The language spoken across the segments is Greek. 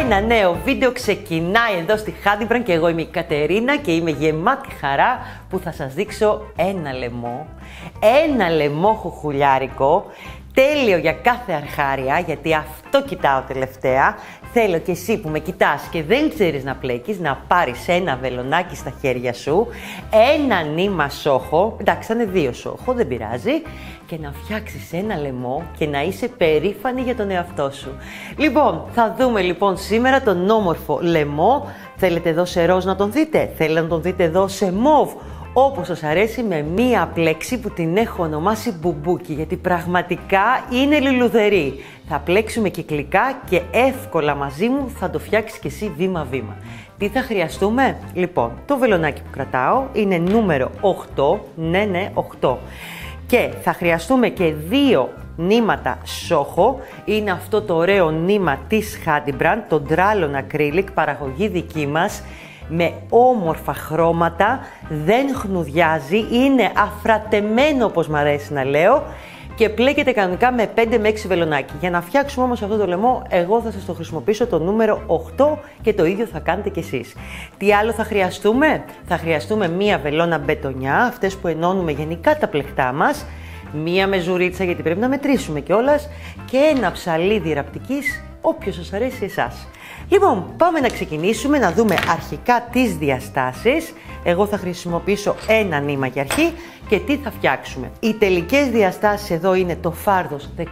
Ένα νέο βίντεο ξεκινάει εδώ στη Honeybrand και εγώ είμαι η Κατερίνα και είμαι γεμάτη χαρά που θα σας δείξω ένα λαιμό χουχουλιάρικο, τέλειο για κάθε αρχάρια, γιατί αυτό κοιτάω τελευταία. Θέλω και εσύ που με κοιτάς και δεν ξέρεις να πλέκεις, να πάρεις ένα βελονάκι στα χέρια σου, ένα νήμα σόχο, εντάξει θα είναι δύο σόχο, δεν πειράζει, και να φτιάξεις ένα λαιμό και να είσαι περήφανη για τον εαυτό σου. Λοιπόν, θα δούμε λοιπόν σήμερα τον όμορφο λαιμό. Θέλετε εδώ σε ροζ να τον δείτε, θέλετε να τον δείτε εδώ σε μοβ, όπως σας αρέσει, με μία πλέξη που την έχω ονομάσει μπουμπούκι, γιατί πραγματικά είναι λουλουδερή. Θα πλέξουμε κυκλικά και εύκολα μαζί μου θα το φτιάξεις και εσύ βήμα-βήμα. Τι θα χρειαστούμε? Λοιπόν, το βελονάκι που κρατάω είναι νούμερο 8, ναι, 8. Και θα χρειαστούμε και δύο νήματα σόχο, είναι αυτό το ωραίο νήμα της Honeybrand, το Drallon Acrylic, παραγωγή δική μας, με όμορφα χρώματα, δεν χνουδιάζει, είναι αφρατεμένο όπως μ' αρέσει να λέω και πλέκεται κανονικά με 5 με 6 βελονάκι. Για να φτιάξουμε όμως αυτό το λαιμό, εγώ θα σας το χρησιμοποιήσω το νούμερο 8 και το ίδιο θα κάνετε κι εσείς. Τι άλλο θα χρειαστούμε? Θα χρειαστούμε μία βελόνα μπετονιά, αυτές που ενώνουμε γενικά τα πλεκτά μας, μία μεζουρίτσα γιατί πρέπει να μετρήσουμε κιόλας και ένα ψαλίδι ραπτικής, όποιο σας αρέσει εσάς. Λοιπόν, πάμε να ξεκινήσουμε να δούμε αρχικά τις διαστάσεις. Εγώ θα χρησιμοποιήσω ένα νήμα για αρχή και τι θα φτιάξουμε. Οι τελικές διαστάσεις εδώ είναι το φάρδος 16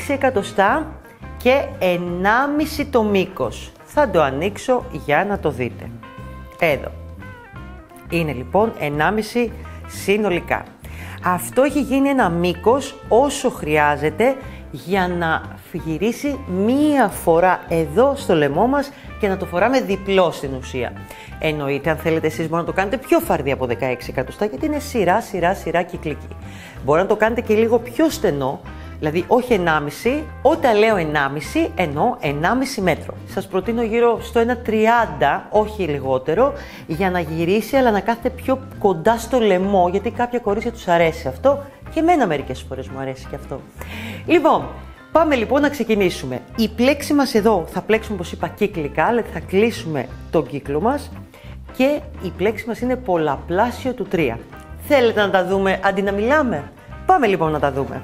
εκατοστά και 1,5 το μήκος. Θα το ανοίξω για να το δείτε. Εδώ. Είναι λοιπόν 1,5 συνολικά. Αυτό έχει γίνει ένα μήκος όσο χρειάζεται για να γυρίσει μία φορά εδώ στο λαιμό μας και να το φοράμε διπλό στην ουσία. Εννοείται, αν θέλετε εσείς μπορείτε να το κάνετε πιο φαρδί από 16 εκατοστά, γιατί είναι σειρά κυκλική. Μπορεί να το κάνετε και λίγο πιο στενό, δηλαδή όχι 1,5, όταν λέω 1,5 εννοώ 1,5 μέτρο. Σας προτείνω γύρω στο 1,30, όχι λιγότερο, για να γυρίσει αλλά να κάθεται πιο κοντά στο λαιμό, γιατί κάποια κορίτσια τους αρέσει αυτό και εμένα μερικές φορές μου αρέσει και αυτό. Λοιπόν, πάμε λοιπόν να ξεκινήσουμε. Η πλέξη μας εδώ θα πλέξουμε όπως είπα κυκλικά, δηλαδή θα κλείσουμε τον κύκλο μας και η πλέξη μας είναι πολλαπλάσιο του 3. Θέλετε να τα δούμε αντί να μιλάμε? Πάμε λοιπόν να τα δούμε.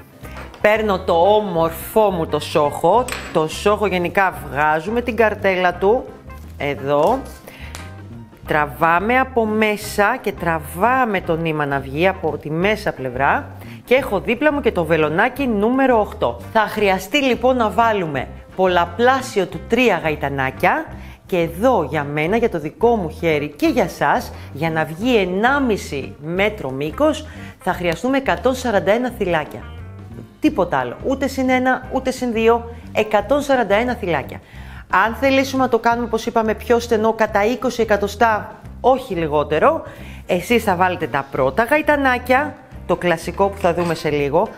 Παίρνω το όμορφό μου το σόχο, το σόχο γενικά βγάζουμε την καρτέλα του, εδώ, τραβάμε από μέσα και τραβάμε το νήμα να βγει από τη μέσα πλευρά και έχω δίπλα μου και το βελονάκι νούμερο 8. Θα χρειαστεί λοιπόν να βάλουμε πολλαπλάσιο του 3 γαϊτανάκια και εδώ για μένα, για το δικό μου χέρι και για σας, για να βγει 1,5 μέτρο μήκος, θα χρειαστούμε 141 θυλάκια. Τίποτα άλλο, ούτε συν 1, ούτε συν 2, 141 θυλάκια. Αν θελήσουμε να το κάνουμε, όπως είπαμε, πιο στενό, κατά 20 εκατοστά, όχι λιγότερο, εσείς θα βάλετε τα πρώτα γαϊτανάκια, το κλασικό που θα δούμε σε λίγο,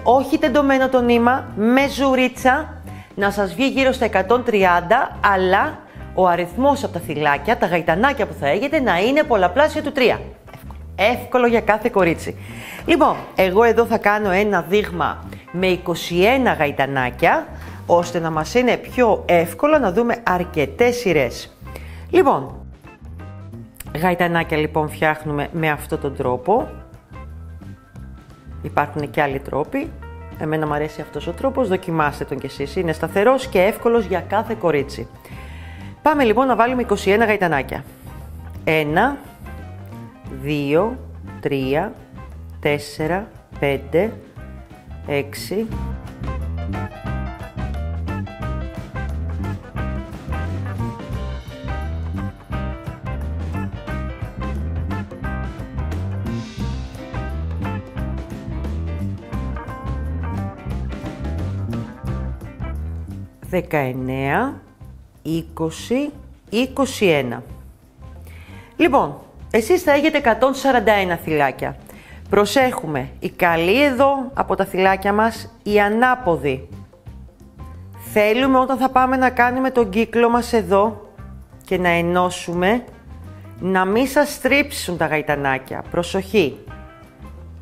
όχι τεντωμένο το νήμα, με ζουρίτσα, να σας βγει γύρω στα 130, αλλά ο αριθμός από τα θυλάκια, τα γαϊτανάκια που θα έχετε, να είναι πολλαπλάσιο του 3. Εύκολο για κάθε κορίτσι. Λοιπόν, εγώ εδώ θα κάνω ένα δείγμα με 21 γαϊτανάκια, ώστε να μας είναι πιο εύκολο να δούμε αρκετές σειρές. Λοιπόν, γαϊτανάκια λοιπόν φτιάχνουμε με αυτόν τον τρόπο. Υπάρχουν και άλλοι τρόποι. Εμένα μου αρέσει αυτός ο τρόπος, δοκιμάστε τον κι εσείς. Είναι σταθερός και εύκολος για κάθε κορίτσι. Πάμε λοιπόν να βάλουμε 21 γαϊτανάκια. 1, 2, 3, 4, 5, 6, 19, 20, 21. Λοιπόν, εσείς θα έχετε 141 θυλάκια. Προσέχουμε, η καλή εδώ από τα θυλάκια μας, η ανάποδη. Θέλουμε όταν θα πάμε να κάνουμε τον κύκλο μας εδώ και να ενώσουμε, να μην σας στρίψουν τα γαϊτανάκια. Προσοχή.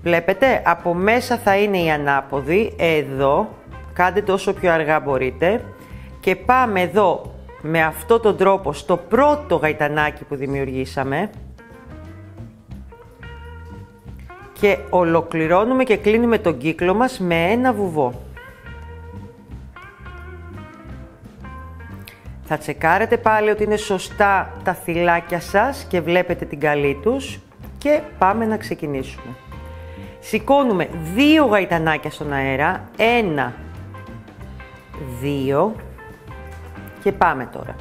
Βλέπετε, από μέσα θα είναι η ανάποδη, εδώ, κάντε το όσο πιο αργά μπορείτε και πάμε εδώ με αυτόν τον τρόπο στο πρώτο γαϊτανάκι που δημιουργήσαμε και ολοκληρώνουμε και κλείνουμε τον κύκλο μας με ένα βουβό. Θα τσεκάρετε πάλι ότι είναι σωστά τα θυλάκια σας και βλέπετε την καλή τους και πάμε να ξεκινήσουμε. Σηκώνουμε 2 γαϊτανάκια στον αέρα, 1, 2 και πάμε τώρα.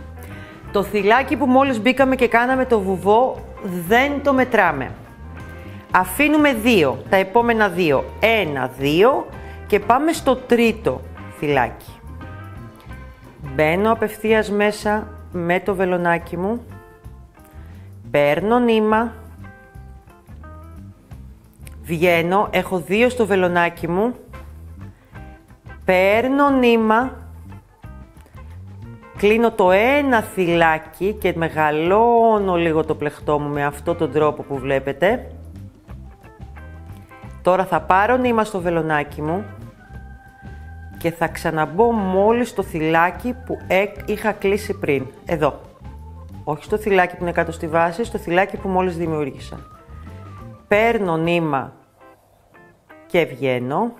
Το θυλάκι που μόλις μπήκαμε και κάναμε το βουβό δεν το μετράμε. Αφήνουμε 2, τα επόμενα 2, 1, 2 και πάμε στο τρίτο θυλάκι. Μπαίνω απευθείας μέσα με το βελονάκι μου, παίρνω νήμα, βγαίνω, έχω 2 στο βελονάκι μου, παίρνω νήμα, κλείνω το ένα θυλάκι και μεγαλώνω λίγο το πλεχτό μου με αυτόν τον τρόπο που βλέπετε. Τώρα θα πάρω νήμα στο βελονάκι μου και θα ξαναμπω μόλις στο θυλάκι που είχα κλείσει πριν. Εδώ. Όχι στο θυλάκι που είναι κάτω στη βάση, στο θυλάκι που μόλις δημιούργησα. Παίρνω νήμα και βγαίνω.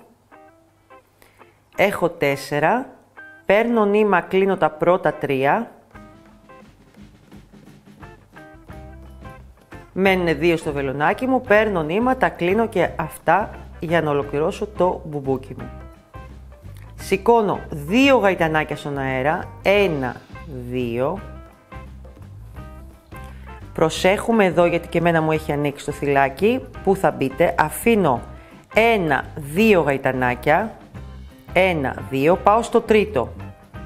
Έχω 4. Παίρνω νήμα, κλείνω τα πρώτα 3. Μένουν 2 στο βελονάκι μου, παίρνω νήμα, τα κλείνω και αυτά για να ολοκληρώσω το μπουμπούκι μου. Σηκώνω 2 γαϊτανάκια στον αέρα, 1, 2. Προσέχουμε εδώ γιατί και εμένα μου έχει ανοίξει το θυλάκι, που θα μπείτε. Αφήνω 1, 2 γαϊτανάκια, 1, 2, πάω στο τρίτο.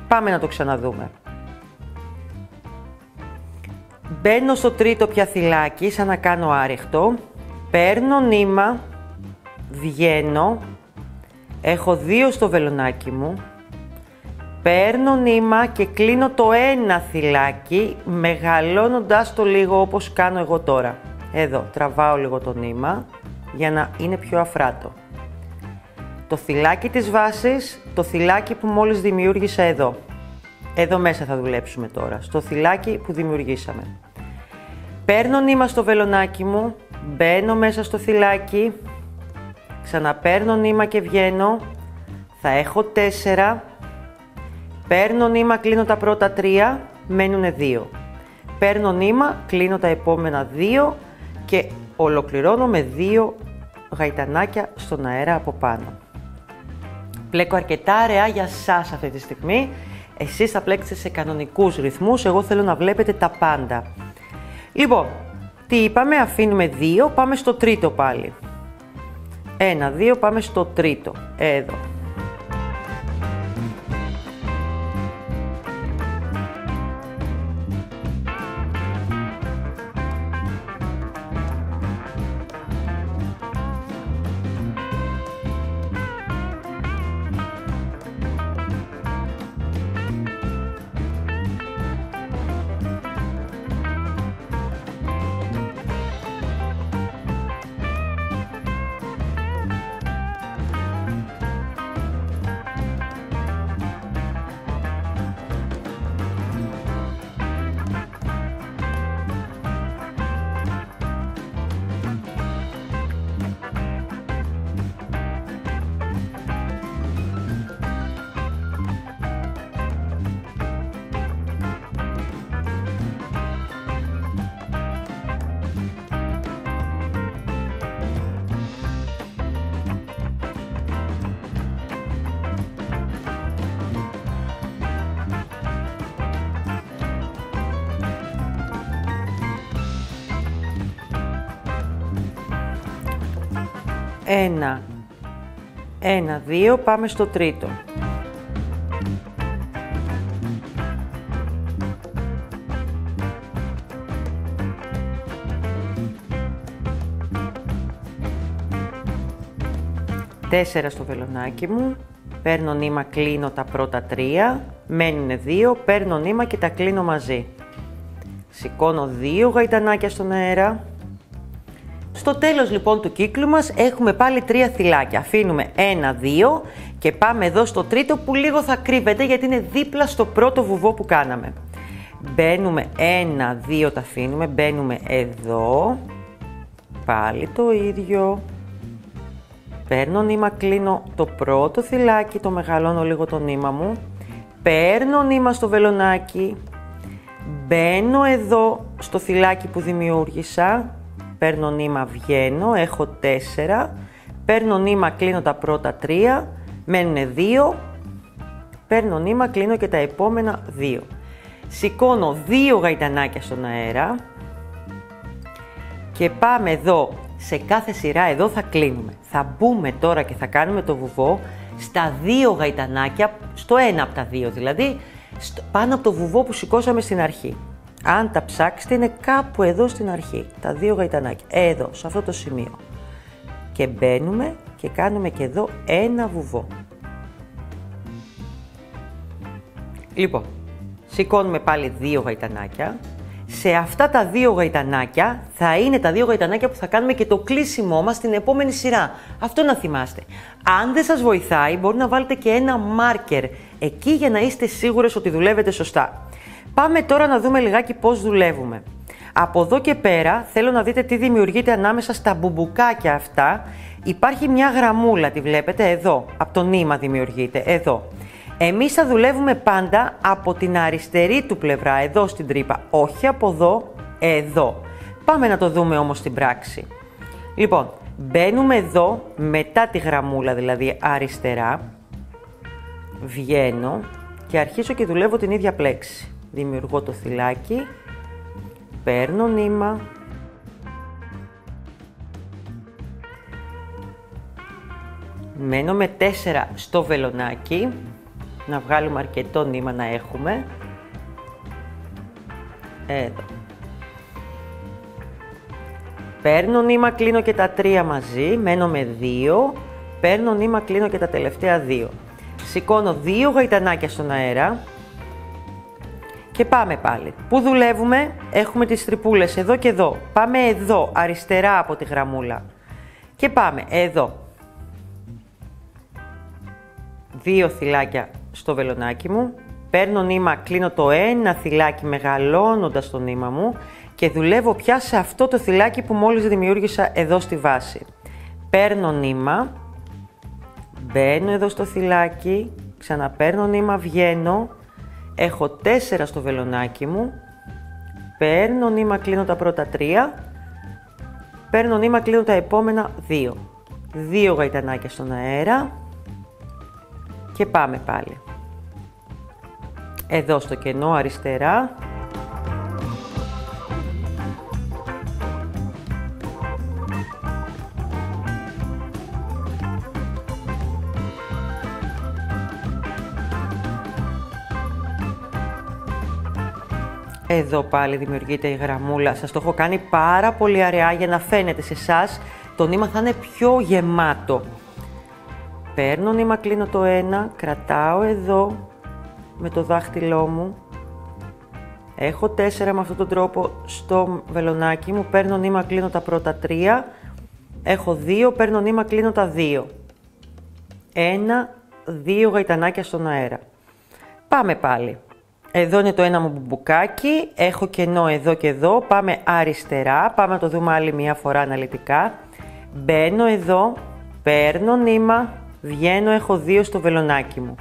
Πάμε να το ξαναδούμε. Μπαίνω στο τρίτο πια θυλάκι, σαν να κάνω άρεχτο, παίρνω νήμα, βγαίνω, έχω 2 στο βελονάκι μου, παίρνω νήμα και κλείνω το ένα θυλάκι, μεγαλώνοντας το λίγο όπως κάνω εγώ τώρα. Εδώ, τραβάω λίγο το νήμα για να είναι πιο αφράτο. Το θυλάκι της βάσης, το θυλάκι που μόλις δημιούργησα εδώ. Εδώ μέσα θα δουλέψουμε τώρα, στο θυλάκι που δημιουργήσαμε. Παίρνω νήμα στο βελονάκι μου, μπαίνω μέσα στο θυλάκι, ξαναπαίρνω νήμα και βγαίνω, θα έχω 4, παίρνω νήμα, κλείνω τα πρώτα 3, μένουν 2. Παίρνω νήμα, κλείνω τα επόμενα 2 και ολοκληρώνω με 2 γαϊτανάκια στον αέρα από πάνω. Πλέκω αρκετά αραιά για σας αυτή τη στιγμή. Εσείς θα πλέξετε σε κανονικούς ρυθμούς, εγώ θέλω να βλέπετε τα πάντα. Λοιπόν, τι είπαμε, αφήνουμε 2, πάμε στο τρίτο πάλι. 1, 2, πάμε στο τρίτο, εδώ. Ένα, 2, πάμε στο τρίτο. Τέσσερα στο βελονάκι μου, παίρνω νήμα, κλείνω τα πρώτα 3, μένουν 2, παίρνω νήμα και τα κλείνω μαζί. Σηκώνω 2 γαϊτανάκια στον αέρα. Στο τέλος λοιπόν του κύκλου μας έχουμε πάλι 3 θυλάκια. Αφήνουμε 1, 2 και πάμε εδώ στο τρίτο που λίγο θα κρύβεται γιατί είναι δίπλα στο πρώτο βουβό που κάναμε. Μπαίνουμε 1, 2 τα αφήνουμε, μπαίνουμε εδώ, πάλι το ίδιο. Παίρνω νήμα, κλείνω το πρώτο θυλάκι, το μεγαλώνω λίγο το νήμα μου. Παίρνω νήμα στο βελονάκι, μπαίνω εδώ στο θυλάκι που δημιούργησα, παίρνω νήμα, βγαίνω, έχω 4, παίρνω νήμα, κλείνω τα πρώτα 3, μένουν 2, παίρνω νήμα, κλείνω και τα επόμενα 2. Σηκώνω 2 γαϊτανάκια στον αέρα και πάμε εδώ, σε κάθε σειρά εδώ θα κλείνουμε. Θα μπούμε τώρα και θα κάνουμε το βουβό στα 2 γαϊτανάκια, στο ένα από τα 2 δηλαδή, πάνω από το βουβό που σηκώσαμε στην αρχή. Αν τα ψάξετε είναι κάπου εδώ στην αρχή, τα 2 γαϊτανάκια, εδώ, σε αυτό το σημείο. Και μπαίνουμε και κάνουμε και εδώ ένα βουβό. Λοιπόν, σηκώνουμε πάλι 2 γαϊτανάκια. Σε αυτά τα 2 γαϊτανάκια θα είναι τα 2 γαϊτανάκια που θα κάνουμε και το κλείσιμό μας στην επόμενη σειρά. Αυτό να θυμάστε. Αν δεν σας βοηθάει, μπορεί να βάλετε και ένα μάρκερ εκεί για να είστε σίγουρες ότι δουλεύετε σωστά. Πάμε τώρα να δούμε λιγάκι πώς δουλεύουμε. Από εδώ και πέρα θέλω να δείτε τι δημιουργείται ανάμεσα στα μπουμπουκάκια αυτά. Υπάρχει μια γραμμούλα, τη βλέπετε εδώ, από το νήμα δημιουργείται, εδώ. Εμείς θα δουλεύουμε πάντα από την αριστερή του πλευρά, εδώ στην τρύπα, όχι από εδώ, εδώ. Πάμε να το δούμε όμως στην πράξη. Λοιπόν, μπαίνουμε εδώ, μετά τη γραμμούλα, δηλαδή αριστερά, βγαίνω και αρχίζω και δουλεύω την ίδια πλέξη. Δημιουργώ το θυλάκι, παίρνω νήμα, μένω με 4 στο βελονάκι, να βγάλουμε αρκετό νήμα να έχουμε. Εδώ. Παίρνω νήμα, κλείνω και τα 3 μαζί, μένω με 2, παίρνω νήμα, κλείνω και τα τελευταία 2. Σηκώνω 2 γαϊτανάκια στον αέρα και πάμε πάλι. Πού δουλεύουμε? Έχουμε τις τρυπούλες εδώ και εδώ. Πάμε εδώ, αριστερά από τη γραμμούλα. Και πάμε εδώ. 2 θυλάκια στο βελονάκι μου, παίρνω νήμα, κλείνω το ένα θυλάκι μεγαλώνοντας το νήμα μου και δουλεύω πια σε αυτό το θυλάκι που μόλις δημιούργησα εδώ στη βάση. Παίρνω νήμα, μπαίνω εδώ στο θυλάκι, ξαναπαίρνω νήμα, βγαίνω, έχω 4 στο βελονάκι μου, παίρνω νήμα, κλείνω τα πρώτα 3, παίρνω νήμα, κλείνω τα επόμενα 2. 2 γαϊτανάκια στον αέρα και πάμε πάλι. Εδώ στο κενό αριστερά. Εδώ πάλι δημιουργείται η γραμμούλα. Σας το έχω κάνει πάρα πολύ αραιά για να φαίνεται σε εσάς. Το νήμα θα είναι πιο γεμάτο. Παίρνω νήμα, κλείνω το ένα, κρατάω εδώ με το δάχτυλό μου. Έχω 4 με αυτόν τον τρόπο στο βελονάκι μου. Παίρνω νήμα, κλείνω τα πρώτα 3. Έχω 2, παίρνω νήμα, κλείνω τα 2. 1, 2 γαϊτανάκια στον αέρα. Πάμε πάλι. Εδώ είναι το ένα μου μπουμπουκάκι. Έχω κενό εδώ και εδώ. Πάμε αριστερά. Πάμε να το δούμε άλλη μια φορά αναλυτικά. Μπαίνω εδώ, παίρνω νήμα, βγαίνω, έχω 2 στο βελονάκι μου.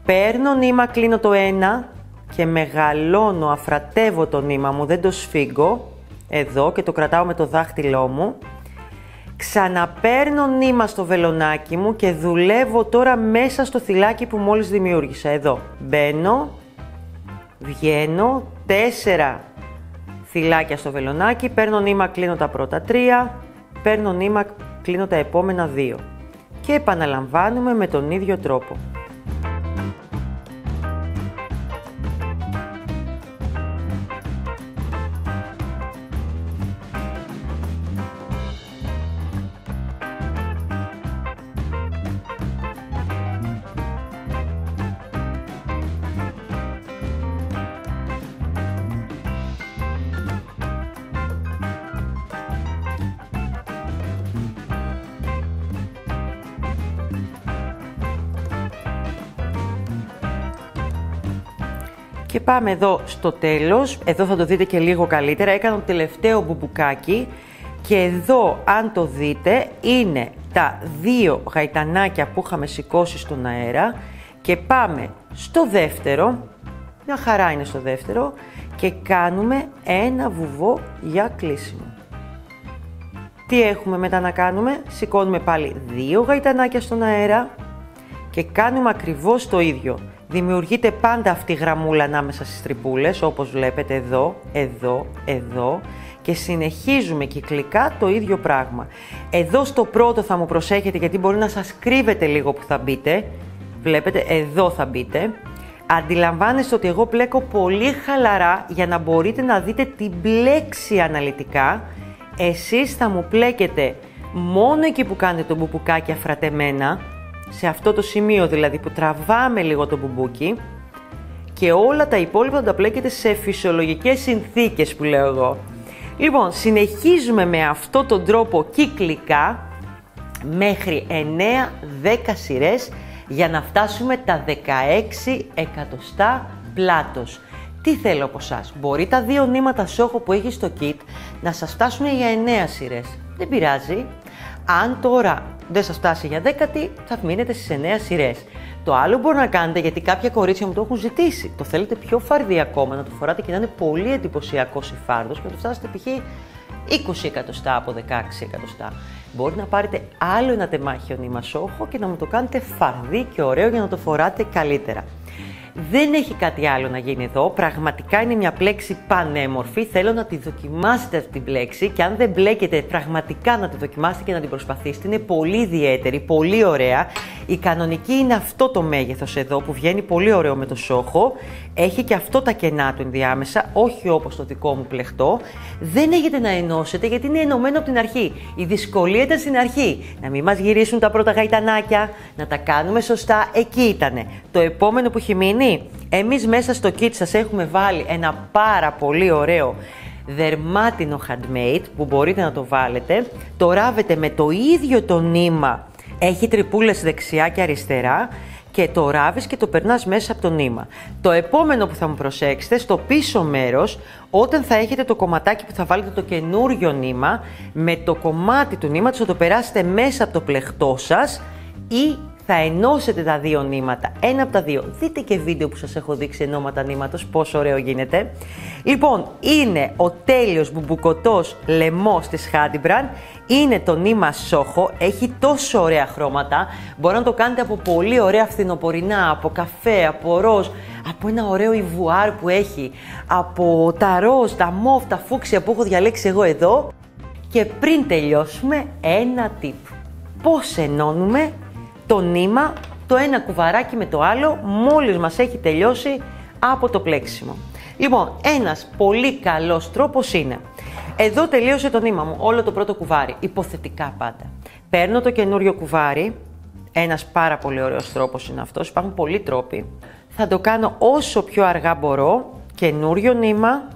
Παίρνω νήμα, κλείνω το ένα και μεγαλώνω, αφρατεύω το νήμα μου, δεν το σφίγγω, εδώ και το κρατάω με το δάχτυλό μου. Ξαναπαίρνω νήμα στο βελονάκι μου και δουλεύω τώρα μέσα στο θυλάκι που μόλις δημιούργησα, εδώ. Μπαίνω, βγαίνω, 4 θυλάκια στο βελονάκι, παίρνω νήμα, κλείνω τα πρώτα 3, παίρνω νήμα, κλείνω τα επόμενα 2 και επαναλαμβάνουμε με τον ίδιο τρόπο. Και πάμε εδώ στο τέλος, εδώ θα το δείτε και λίγο καλύτερα, έκανα το τελευταίο μπουμπουκάκι και εδώ αν το δείτε είναι τα 2 γαϊτανάκια που είχαμε σηκώσει στον αέρα και πάμε στο δεύτερο, μια χαρά είναι στο δεύτερο και κάνουμε ένα βουβό για κλείσιμο. Τι έχουμε μετά να κάνουμε, σηκώνουμε πάλι 2 γαϊτανάκια στον αέρα και κάνουμε ακριβώς το ίδιο. Δημιουργείται πάντα αυτή η γραμμούλα ανάμεσα στις τρυπούλες, όπως βλέπετε εδώ, εδώ, εδώ και συνεχίζουμε κυκλικά το ίδιο πράγμα. Εδώ στο πρώτο θα μου προσέχετε γιατί μπορεί να σας κρύβετε λίγο που θα μπείτε. Βλέπετε, εδώ θα μπείτε. Αντιλαμβάνεστε ότι εγώ πλέκω πολύ χαλαρά για να μπορείτε να δείτε την πλέξη αναλυτικά. Εσείς θα μου πλέκετε μόνο εκεί που κάνετε το μπουμπουκάκι αφρατεμένα, σε αυτό το σημείο δηλαδή που τραβάμε λίγο το μπουμπούκι και όλα τα υπόλοιπα θα τα πλέκετε σε φυσιολογικές συνθήκες που λέω εγώ. Λοιπόν, συνεχίζουμε με αυτόν τον τρόπο κυκλικά μέχρι 9-10 σειρές για να φτάσουμε τα 16 εκατοστά πλάτος. Τι θέλω από εσάς, μπορεί τα 2 νήματα σόχο που έχει στο kit να σας φτάσουν για 9 σειρές. Δεν πειράζει. Αν τώρα δεν σας φτάσει για 10η, θα μείνετε στις 9 σειρές. Το άλλο μπορεί να κάνετε, γιατί κάποια κορίτσια μου το έχουν ζητήσει. Το θέλετε πιο φαρδί ακόμα, να το φοράτε και να είναι πολύ εντυπωσιακό υφάρδος και να το φτάσετε π.χ. 20 εκατοστά από 16 εκατοστά. Μπορεί να πάρετε άλλο ένα τεμάχιο νήμα σόχο και να μου το κάνετε φαρδί και ωραίο για να το φοράτε καλύτερα. Δεν έχει κάτι άλλο να γίνει εδώ, πραγματικά είναι μια πλέξη πανέμορφη, θέλω να τη δοκιμάσετε αυτή την πλέξη και αν δεν μπλέκετε πραγματικά να τη δοκιμάσετε και να την προσπαθήσετε, είναι πολύ ιδιαίτερη, πολύ ωραία. Η κανονική είναι αυτό το μέγεθος εδώ που βγαίνει πολύ ωραίο με το σόχο, έχει και αυτό τα κενά του ενδιάμεσα, όχι όπως το δικό μου πλεχτό. Δεν έχετε να ενώσετε γιατί είναι ενωμένο από την αρχή. Η δυσκολία ήταν στην αρχή, να μην μας γυρίσουν τα πρώτα γαϊτανάκια, να τα κάνουμε σωστά, εκεί ήτανε. Το επόμενο που έχει μείνει, εμείς μέσα στο kit σας έχουμε βάλει ένα πάρα πολύ ωραίο δερμάτινο handmade που μπορείτε να το βάλετε. Το ράβετε με το ίδιο το νήμα, έχει τρυπούλες δεξιά και αριστερά και το ράβεις και το περνάς μέσα από το νήμα. Το επόμενο που θα μου προσέξετε, στο πίσω μέρος, όταν θα έχετε το κομματάκι που θα βάλετε το καινούριο νήμα, με το κομμάτι του νήματος θα το περάσετε μέσα από το πλεχτό σας ή θα ενώσετε τα 2 νήματα, ένα από τα 2. Δείτε και βίντεο που σας έχω δείξει ενώματα νήματος, πόσο ωραίο γίνεται. Λοιπόν, είναι ο τέλειος μπουμπουκωτός λαιμός της Hadimbrand, είναι το νήμα σόχο, έχει τόσο ωραία χρώματα, μπορεί να το κάνετε από πολύ ωραία φθινοπορεινά, από καφέ, από ροζ, από ένα ωραίο ιβουάρ που έχει, από τα ροζ, τα μόβ, τα φούξια που έχω διαλέξει εγώ εδώ. Και πριν τελειώσουμε, ένα tip. Πώς ενώνουμε το νήμα, το ένα κουβαράκι με το άλλο, μόλις μας έχει τελειώσει από το πλέξιμο. Λοιπόν, ένας πολύ καλός τρόπος είναι, εδώ τελείωσε το νήμα μου, όλο το πρώτο κουβάρι, υποθετικά πάντα. Παίρνω το καινούριο κουβάρι, ένας πάρα πολύ ωραίος τρόπος είναι αυτός, υπάρχουν πολλοί τρόποι. Θα το κάνω όσο πιο αργά μπορώ, καινούριο νήμα,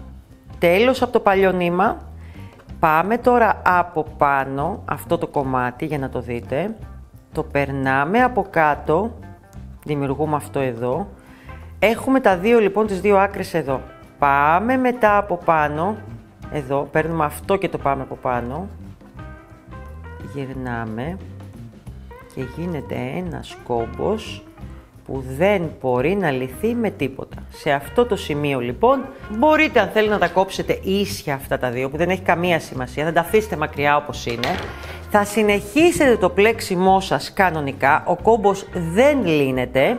τέλος από το παλιό νήμα. Πάμε τώρα από πάνω αυτό το κομμάτι για να το δείτε. Το περνάμε από κάτω, δημιουργούμε αυτό εδώ. Έχουμε τα 2 λοιπόν, τις 2 άκρες εδώ. Πάμε μετά από πάνω, εδώ, παίρνουμε αυτό και το πάμε από πάνω. Γυρνάμε και γίνεται ένας κόμπος που δεν μπορεί να λυθεί με τίποτα. Σε αυτό το σημείο λοιπόν, μπορείτε αν θέλετε να τα κόψετε ίσια αυτά τα 2 που δεν έχει καμία σημασία, θα τα αφήσετε μακριά όπως είναι. Θα συνεχίσετε το πλέξιμό σας κανονικά, ο κόμπος δεν λύνεται.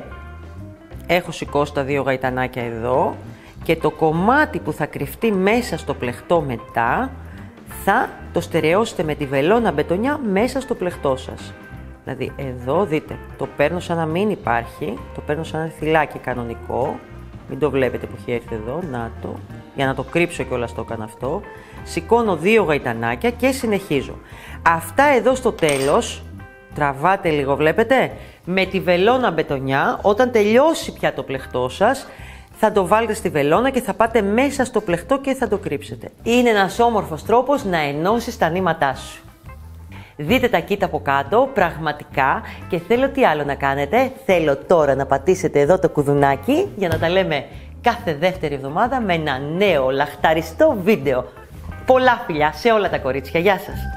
Έχω σηκώσει τα 2 γαϊτανάκια εδώ και το κομμάτι που θα κρυφτεί μέσα στο πλεχτό μετά θα το στερεώσετε με τη βελόνα μπετονιά μέσα στο πλεχτό σας. Δηλαδή εδώ δείτε, το παίρνω σαν να μην υπάρχει, το παίρνω σαν ένα θυλάκι κανονικό, μην το βλέπετε που έχει έρθει εδώ, να το, για να το κρύψω κιόλας το έκανα αυτό. Σηκώνω 2 γαϊτανάκια και συνεχίζω. Αυτά εδώ στο τέλος, τραβάτε λίγο βλέπετε, με τη βελόνα μπετονιά, όταν τελειώσει πια το πλεχτό σας, θα το βάλετε στη βελόνα και θα πάτε μέσα στο πλεχτό και θα το κρύψετε. Είναι ένας όμορφος τρόπος να ενώσεις τα νήματά σου. Δείτε τα kit από κάτω, πραγματικά, και θέλω τι άλλο να κάνετε. Θέλω τώρα να πατήσετε εδώ το κουδουνάκι για να τα λέμε κάθε δεύτερη εβδομάδα με ένα νέο λαχταριστό βίντεο. Πολλά φιλιά σε όλα τα κορίτσια. Γεια σας!